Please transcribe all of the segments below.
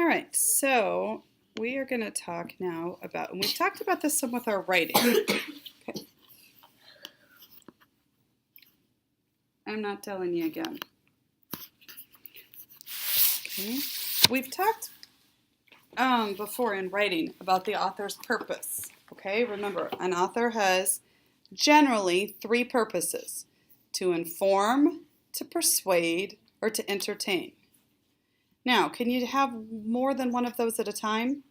All right, so we are going to talk now about, and we've talked about this some with our writing. Okay. I'm not telling you again. Okay. We've talked before in writing about the author's purpose. Okay, remember, an author has generally three purposes: to inform, to persuade, or to entertain. Now, can you have more than one of those at a time?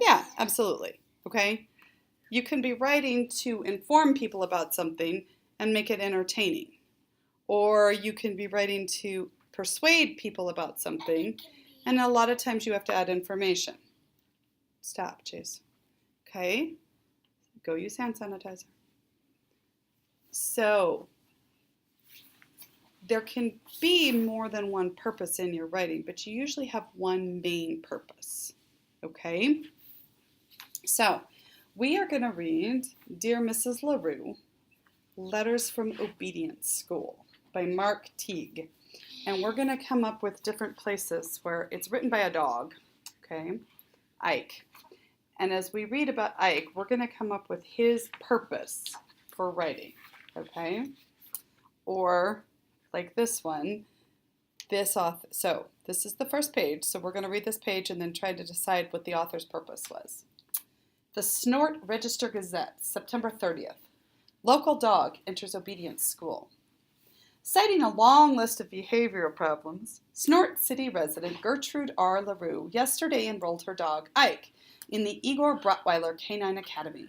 Yeah, absolutely. Okay. You can be writing to inform people about something and make it entertaining. Or you can be writing to persuade people about something, and a lot of times you have to add information. Stop, Chase. Okay. Go use hand sanitizer. So, there can be more than one purpose in your writing, but you usually have one main purpose. Okay? So, we are going to read Dear Mrs. LaRue, Letters from Obedience School by Mark Teague. And we're going to come up with different places where it's written by a dog, okay, Ike. And as we read about Ike, we're going to come up with his purpose for writing, okay? Or like this one, this author. So this is the first page. So we're going to read this page and then try to decide what the author's purpose was. The Snort Register Gazette, September 30th. Local dog enters obedience school. Citing a long list of behavioral problems, Snort City resident Gertrude R. LaRue yesterday enrolled her dog, Ike, in the Igor Brotweiler Canine Academy.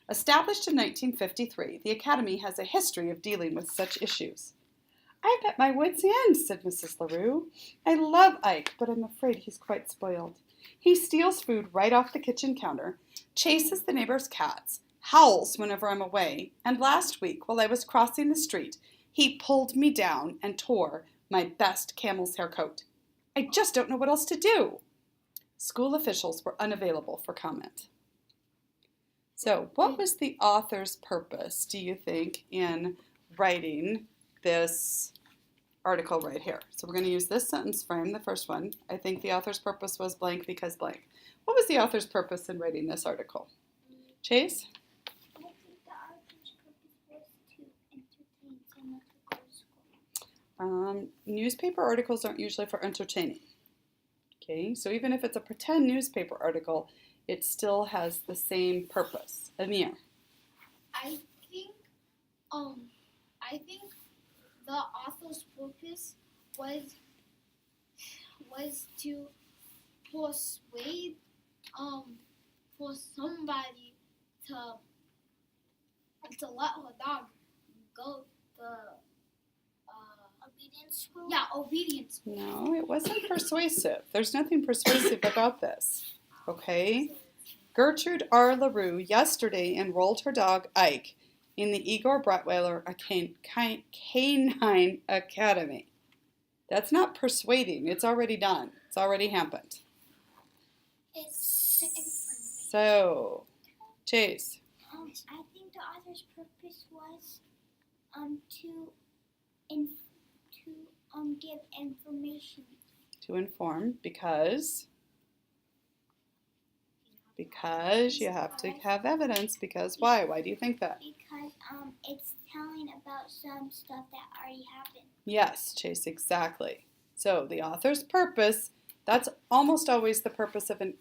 Established in 1953, the academy has a history of dealing with such issues. I'm at my wits' end, said Mrs. LaRue. I love Ike, but I'm afraid he's quite spoiled. He steals food right off the kitchen counter, chases the neighbor's cats, howls whenever I'm away, and last week, while I was crossing the street, he pulled me down and tore my best camel's hair coat. I just don't know what else to do. School officials were unavailable for comment. So, what was the author's purpose, do you think, in writing this article right here? So we're going to use this sentence frame, the first one. I think the author's purpose was blank because blank. What was the author's purpose in writing this article? Chase? I think the author's purpose was to entertain someone to go to school. Newspaper articles aren't usually for entertaining. Okay, so even if it's a pretend newspaper article, it still has the same purpose. Amir? I think the author's purpose was to persuade for somebody to let her dog go the obedience school. Yeah, obedience school. No, it wasn't persuasive. There's nothing persuasive about this. Okay? Gertrude R. LaRue yesterday enrolled her dog Ike in the Igor Brotweiler Canine Academy. That's not persuading. It's already done. It's already happened. It's information. So, Chase. I think the author's purpose was to give information. To inform because you have to have evidence. Because why? Why do you think that? Because it's telling about some stuff that already happened. Yes, Chase, exactly. So the author's purpose, that's almost always the purpose of an...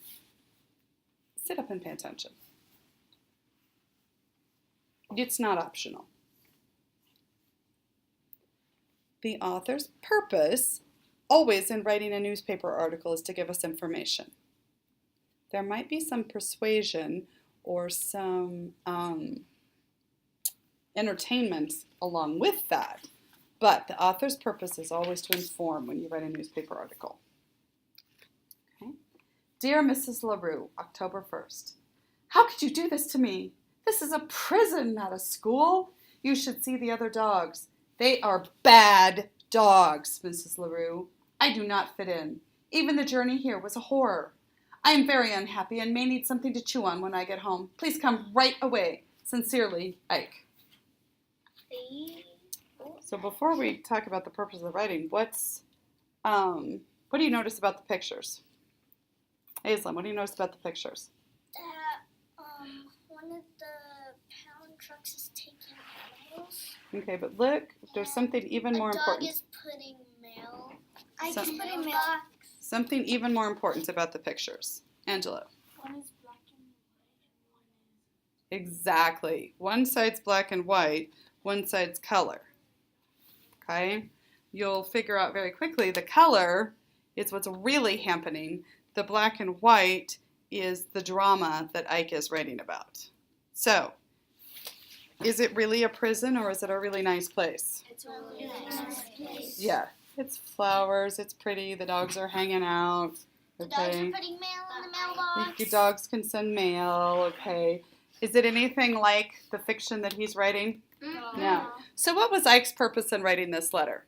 Sit up and pay attention. It's not optional. The author's purpose, always in writing a newspaper article, is to give us information. There might be some persuasion or some entertainment along with that, but the author's purpose is always to inform when you write a newspaper article. Okay. Dear Mrs. LaRue, October 1st. How could you do this to me? This is a prison, not a school. You should see the other dogs. They are bad dogs, Mrs. LaRue. I do not fit in. Even the journey here was a horror. I am very unhappy and may need something to chew on when I get home. Please come right away. Sincerely, Ike. So before we talk about the purpose of the writing, what's What do you notice about the pictures? Aislinn, what do you notice about the pictures? That one of the pound trucks is taking animals. Okay, but look, there's something even more A dog important. is putting mail. Some- Ike's putting mail. Something even more important about the pictures. Angelo. One is black and white, Exactly. One side's black and white, one side's color. Okay? You'll figure out very quickly the color is what's really happening. The black and white is the drama that Ike is writing about. So, is it really a prison or is it a really nice place? It's a really nice place. Yeah. It's flowers, it's pretty, the dogs are hanging out. The dogs are Okay. putting mail in the mailbox. Your dogs can send mail, okay. Is it anything like the fiction that he's writing? No. So what was Ike's purpose in writing this letter?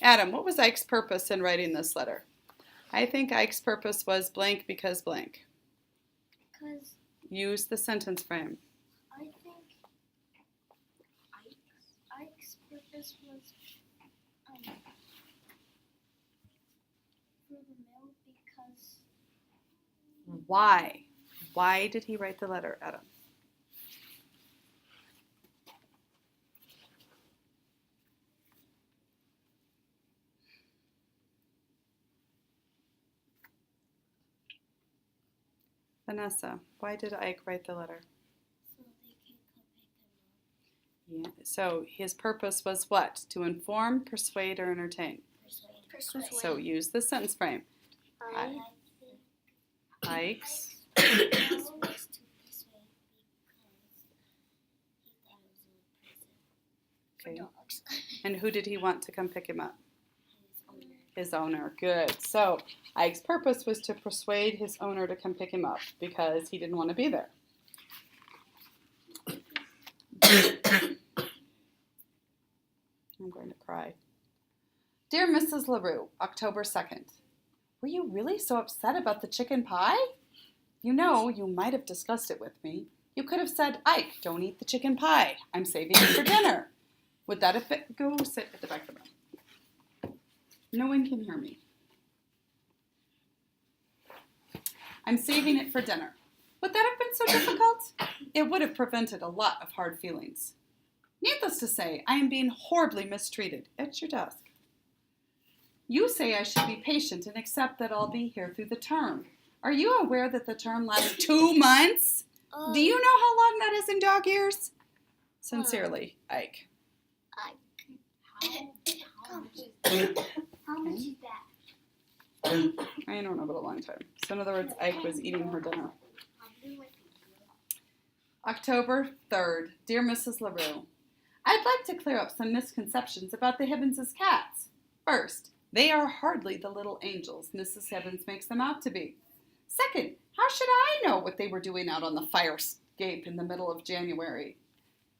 Adam, what was Ike's purpose in writing this letter? I think Ike's purpose was blank because blank. Because Use the sentence frame. I think Ike's purpose was for the mail because Why? Why did he write the letter, Adam? Vanessa, why did Ike write the letter? so they can come pick him up. Yeah. So his purpose was what? To inform, persuade, or entertain. Persuade. So use the sentence frame. I think Ike's. was to persuade because he thought it was a prison for Okay. dogs. And who did he want to come pick him up? His owner. His owner. Good. So Ike's purpose was to persuade his owner to come pick him up because he didn't want to be there. I'm going to cry. Dear Mrs. LaRue, October 2nd. Were you really so upset about the chicken pie? You know, you might have discussed it with me. You could have said, Ike, don't eat the chicken pie. I'm saving it for dinner. Would that have been... Go sit at the back of the room. No one can hear me. I'm saving it for dinner. Would that have been so difficult? It would have prevented a lot of hard feelings. Needless to say, I am being horribly mistreated at your desk. You say I should be patient and accept that I'll be here through the term. Are you aware that the term lasts 2 months? Do you know how long that is in dog years? Sincerely, Ike. How much is that? I don't know, but a long time. So in other words, Ike was eating her dinner. October 3rd. Dear Mrs. LaRue, I'd like to clear up some misconceptions about the Hibbins' cats. First, they are hardly the little angels Mrs. Hibbins makes them out to be. Second, how should I know what they were doing out on the fire escape in the middle of January?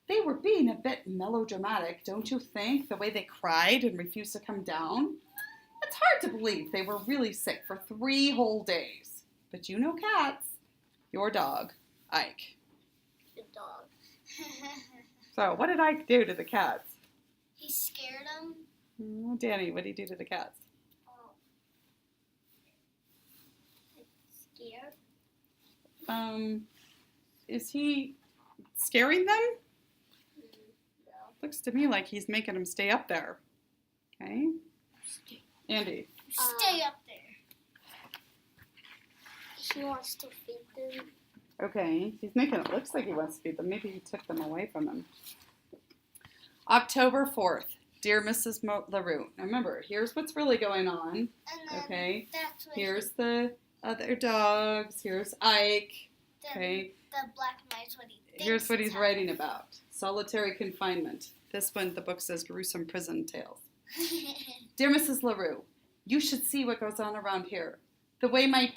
They were being a bit melodramatic, don't you think, the way they cried and refused to come down? It's hard to believe they were really sick for 3 whole days. But you know cats. Your dog, Ike. The dog. So, what did Ike do to the cats? He scared him. Oh, Danny, what did he do to the cats? Scared? Is he scaring them? No. Looks to me like he's making them stay up there. Okay? Andy. Stay up there. He wants to feed them. Okay, he's making it looks like he wants to feed them. Maybe he took them away from him. October 4th. Dear Mrs. LaRue. Now remember, here's what's really going on. And then Okay? that's what Here's the other dogs. Here's Ike. Okay? the black and white's what he thinks. Here's what is he's writing about. Solitary confinement. This one, the book says gruesome prison tales. happening. Dear Mrs. LaRue, you should see what goes on around here. The way my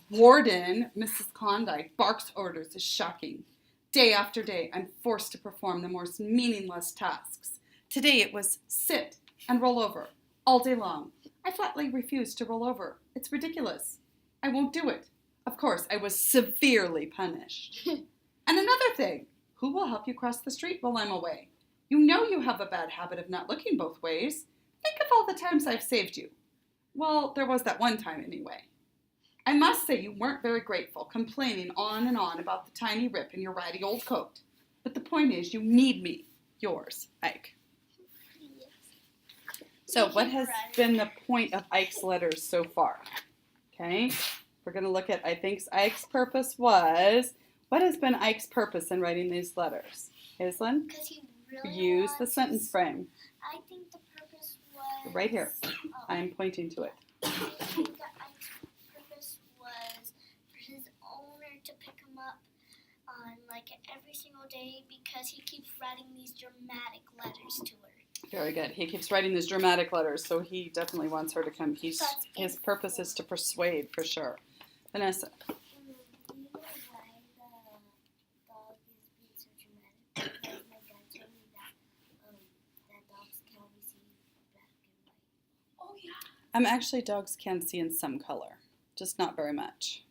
warden, Mrs. Klondike, barks orders is shocking. Day after day, I'm forced to perform the most meaningless tasks. Today it was sit and roll over all day long. I flatly refuse to roll over. It's ridiculous. I won't do it. Of course, I was severely punished. And another thing, who will help you cross the street while I'm away? You know you have a bad habit of not looking both ways. Think of all the times I've saved you. Well, there was that one time anyway. I must say you weren't very grateful, complaining on and on about the tiny rip in your ratty old coat. But the point is, you need me. Yours, Ike. So what has been the point of Ike's letters so far? Okay, we're going to look at, I think Ike's purpose was, what has been Ike's purpose in writing these letters? Aislinn? Because he really Use the wants sentence frame. I think the purpose was... Right here. Oh. I'm pointing to it. I think that Ike's purpose was for his owner to pick him up on like every single day because he keeps writing these dramatic letters to her. Very good. He keeps writing these dramatic letters, so he definitely wants her to come. That's His purpose is to persuade, for sure. Vanessa. Do you know why the dog is being so dramatic? Because my dad told me that dogs can only see black and white. Oh yeah. Dogs can see in some color, just not very much.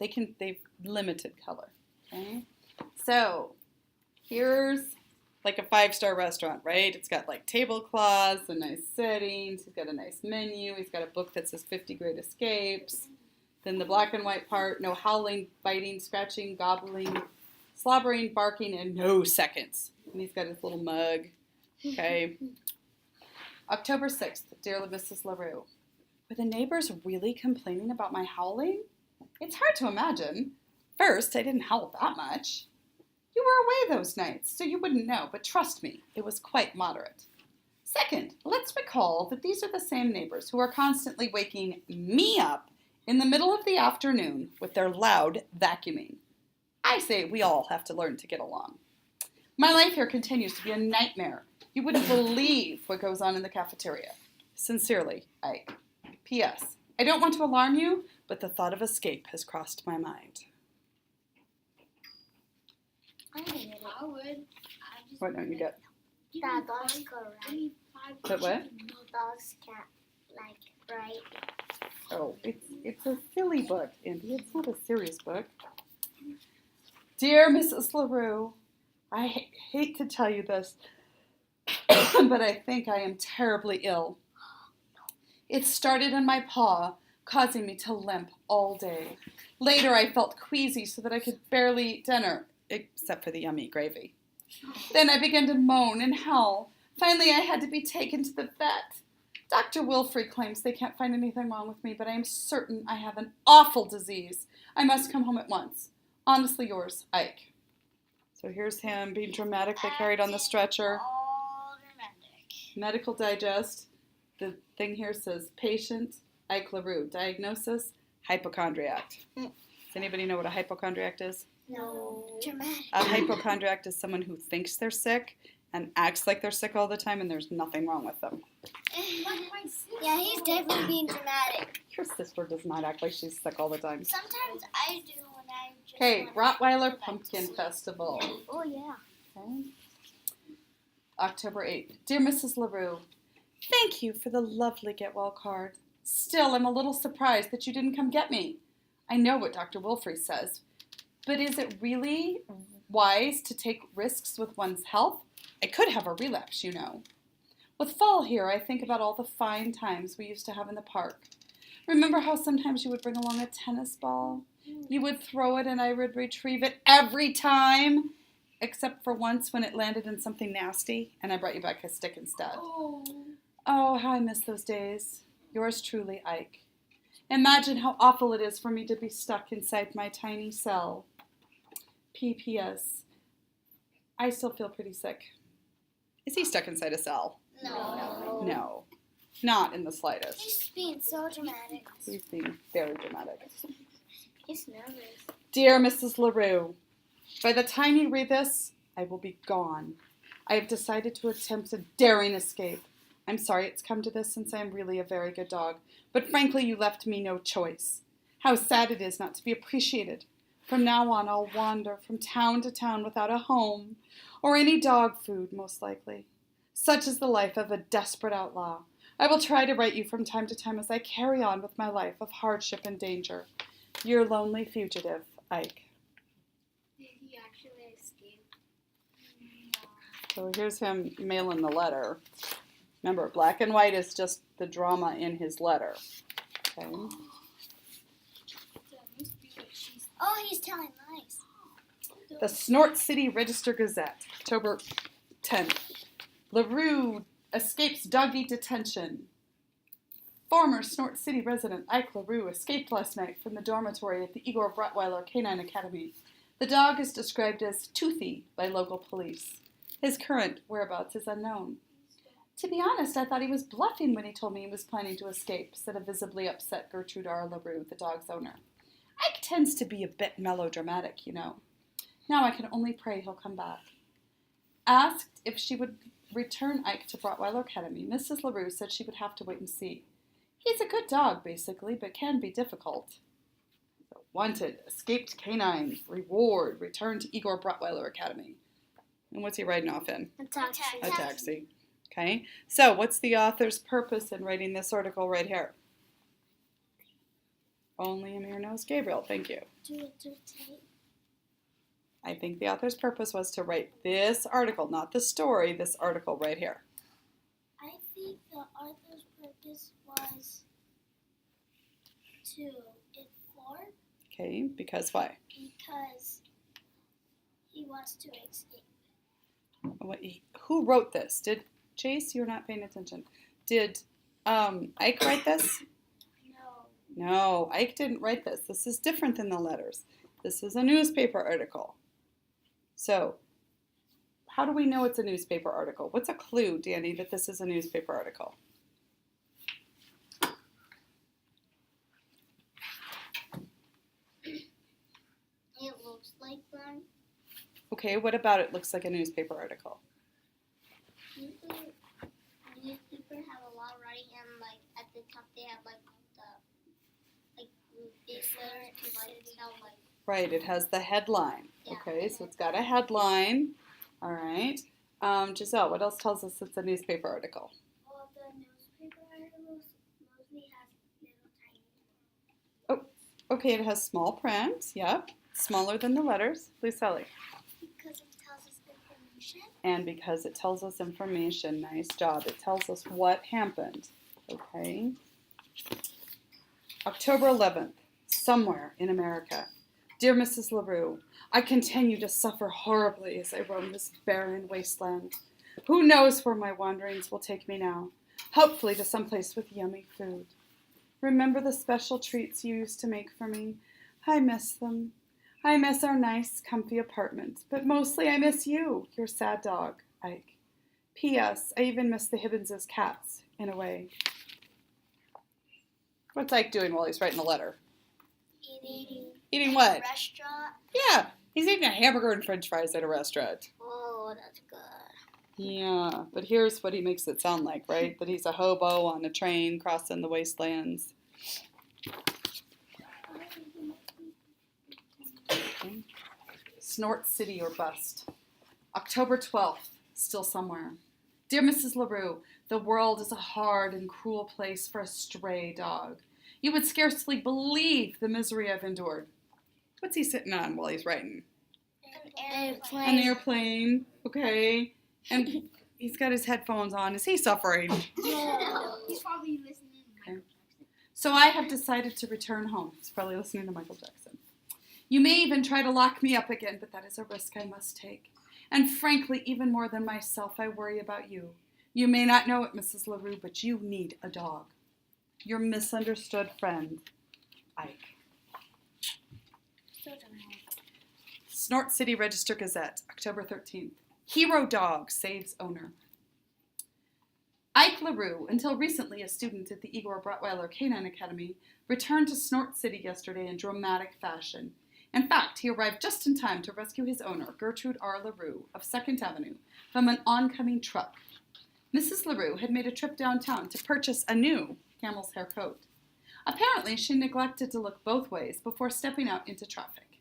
They've limited color. Okay, so here's like a 5-star restaurant, right? It's got like tablecloths and nice settings. He's got a nice menu. He's got a book that says 50 Great Escapes. Then the black and white part: no howling, biting, scratching, gobbling, slobbering, barking, and no seconds. And he's got his little mug. Okay. October 6th, dear Mrs. LaRue. Were the neighbors really complaining about my howling? It's hard to imagine. First, I didn't howl that much. You were away those nights, so you wouldn't know, but trust me, it was quite moderate. Second, let's recall that these are the same neighbors who are constantly waking me up in the middle of the afternoon with their loud vacuuming. I say we all have to learn to get along. My life here continues to be a nightmare. You wouldn't believe what goes on in the cafeteria. Sincerely, Ike. P.S. I don't want to alarm you, but the thought of escape has crossed my mind. I would. What don't you get? That dogs go right. But what? Dogs can't right. Oh, it's a silly book, Andy. It's not a serious book. Dear Mrs. LaRue, I hate to tell you this, but I think I am terribly ill. It started in my paw, causing me to limp all day. Later, I felt queasy so that I could barely eat dinner, except for the yummy gravy. Then I began to moan and howl. Finally, I had to be taken to the vet. Dr. Wilfrey claims they can't find anything wrong with me, but I am certain I have an awful disease. I must come home at once. Honestly yours, Ike. So here's him being dramatically carried on the stretcher. All dramatic. Medical Digest. The thing here says patient Ike LaRue. Diagnosis, hypochondriac. Does anybody know what a hypochondriac is? No. Dramatic. A hypochondriac is someone who thinks they're sick and acts like they're sick all the time, and there's nothing wrong with them. Yeah, he's definitely being dramatic. Your sister does not act like she's sick all the time. Sometimes I do when I just Okay, wanna- Rottweiler Pumpkin Festival. Oh yeah. Okay. October 8th. Dear Mrs. LaRue, thank you for the lovely get well card. Still, I'm a little surprised that you didn't come get me. I know what Dr. Wilfrey says, but is it really wise to take risks with one's health? I could have a relapse, you know. With fall here, I think about all the fine times we used to have in the park. Remember how sometimes you would bring along a tennis ball? You would throw it and I would retrieve it every time, except for once when it landed in something nasty and I brought you back a stick instead. Oh, how I miss those days. Yours truly, Ike. Imagine how awful it is for me to be stuck inside my tiny cell. P.P.S. I still feel pretty sick. Is he stuck inside a cell? No. No, not in the slightest. He's being so dramatic. He's being very dramatic. He's nervous. Dear Mrs. LaRue, by the time you read this, I will be gone. I have decided to attempt a daring escape. I'm sorry it's come to this since I am really a very good dog, but frankly you left me no choice. How sad it is not to be appreciated. From now on I'll wander from town to town without a home, or any dog food most likely. Such is the life of a desperate outlaw. I will try to write you from time to time as I carry on with my life of hardship and danger. Your lonely fugitive, Ike. Did he actually escape? So here's him mailing the letter. Remember, black and white is just the drama in his letter. Okay. Oh, he's telling lies. The Snort City Register Gazette, October 10th. LaRue escapes doggy detention. Former Snort City resident Ike LaRue escaped last night from the dormitory at the Igor Brotweiler Canine Academy. The dog is described as toothy by local police. His current whereabouts is unknown. To be honest, I thought he was bluffing when he told me he was planning to escape, said a visibly upset Gertrude R. LaRue, the dog's owner. Ike tends to be a bit melodramatic, you know. Now I can only pray he'll come back. Asked if she would return Ike to Brotweiler Academy, Mrs. LaRue said she would have to wait and see. He's a good dog, basically, but can be difficult. Wanted, escaped canine, reward, return to Igor Brotweiler Academy. And what's he riding off in? A taxi. A taxi. Okay, so what's the author's purpose in writing this article right here? Only Amir knows Gabriel, thank you. To entertain. I think the author's purpose was to write this article, not the story, this article right here. I think the author's purpose was to inform. Okay, because why? Because he wants to escape. Who wrote this? Did Chase? You're not paying attention. Did Ike write this? No. No, Ike didn't write this. This is different than the letters. This is a newspaper article. So, how do we know it's a newspaper article? What's a clue, Danny, that this is a newspaper article? It looks like one. Okay, what about it looks like a newspaper article? Newspaper have a lot of writing, and like at the top they have like big letters to tell like. Right, it has the headline. Yeah. Okay, so it's got a headline. All right. Giselle, what else tells us it's a newspaper article? Well, the newspaper articles mostly has little tiny. Okay, it has small print. Yep. Smaller than the letters. Please, Sally. Because it tells us information. And because it tells us information. Nice job. It tells us what happened. Okay. October 11th. Somewhere in America. Dear Mrs. LaRue, I continue to suffer horribly as I roam this barren wasteland. Who knows where my wanderings will take me now? Hopefully to someplace with yummy food. Remember the special treats you used to make for me? I miss them. I miss our nice, comfy apartment, but mostly I miss you, your sad dog, Ike. P.S. I even miss the Hibbins' cats, in a way. What's Ike doing while he's writing the letter? Eating what? Restaurant. Yeah, he's eating a hamburger and french fries at a restaurant. Oh, that's good. Yeah, but here's what he makes it sound like, right? That he's a hobo on a train crossing the wastelands. Okay. Snort City or Bust. October 12th, still somewhere. Dear Mrs. LaRue, the world is a hard and cruel place for a stray dog. You would scarcely believe the misery I've endured. What's he sitting on while he's writing? An airplane, okay. And he's got his headphones on. Is he suffering? No. He's probably listening to Okay. So I have decided to return home. He's probably listening to Michael Jackson. You may even try to lock me up again, but that is a risk I must take. And frankly, even more than myself, I worry about you. You may not know it, Mrs. LaRue, but you need a dog. Your misunderstood friend, Ike. Snort City Register Gazette, October 13th. Hero dog saves owner. Ike LaRue, until recently a student at the Igor Brotweiler Canine Academy, returned to Snort City yesterday in dramatic fashion. In fact, he arrived just in time to rescue his owner, Gertrude R. LaRue of 2nd Avenue, from an oncoming truck. Mrs. LaRue had made a trip downtown to purchase a new camel's hair coat. Apparently, she neglected to look both ways before stepping out into traffic.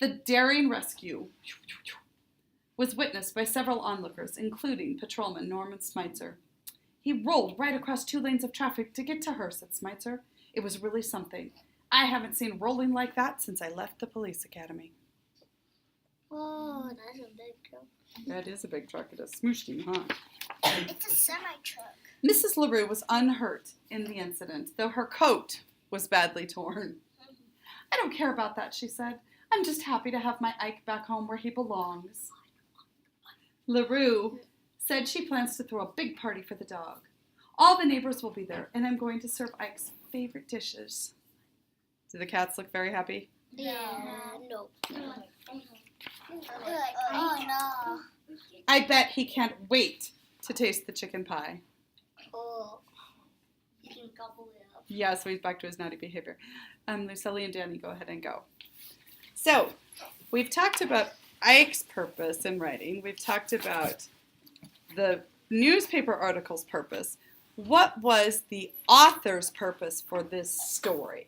The daring rescue was witnessed by several onlookers, including patrolman Norman Smitzer. He rolled right across 2 lanes of traffic to get to her, said Smitzer. It was really something. I haven't seen rolling like that since I left the police academy. Whoa, that's a big truck. That is a big truck. It is smooshed him, huh? It's a semi-truck. Mrs. LaRue was unhurt in the incident, though her coat was badly torn. I don't care about that, she said. I'm just happy to have my Ike back home where he belongs. LaRue said she plans to throw a big party for the dog. All the neighbors will be there, and I'm going to serve Ike's favorite dishes. Do the cats look very happy? No. Oh no. I bet he can't wait to taste the chicken pie. Oh. You can gobble it up. Yeah, so he's back to his naughty behavior. Lucely and Danny, go ahead and go. So, we've talked about Ike's purpose in writing. We've talked about the newspaper article's purpose. What was the author's purpose for this story?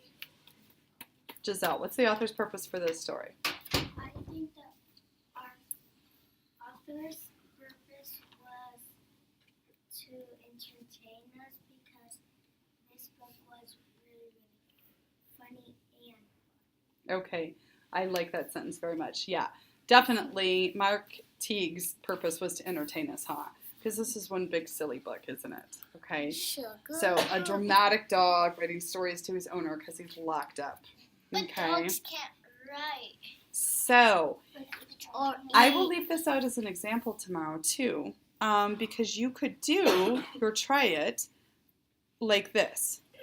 Giselle, what's the author's purpose for this story? I think that our author's purpose was to entertain us because this book was really, really funny and Okay, I like that sentence very much. Yeah, definitely Mark Teague's purpose was to entertain us, huh? Because this is one big silly book, isn't it? Okay, sugar. so a dramatic dog writing stories to his owner because he's locked up. But Okay, dogs can't write. so Or I will leave this out as an example tomorrow too, because you could do or try it like this.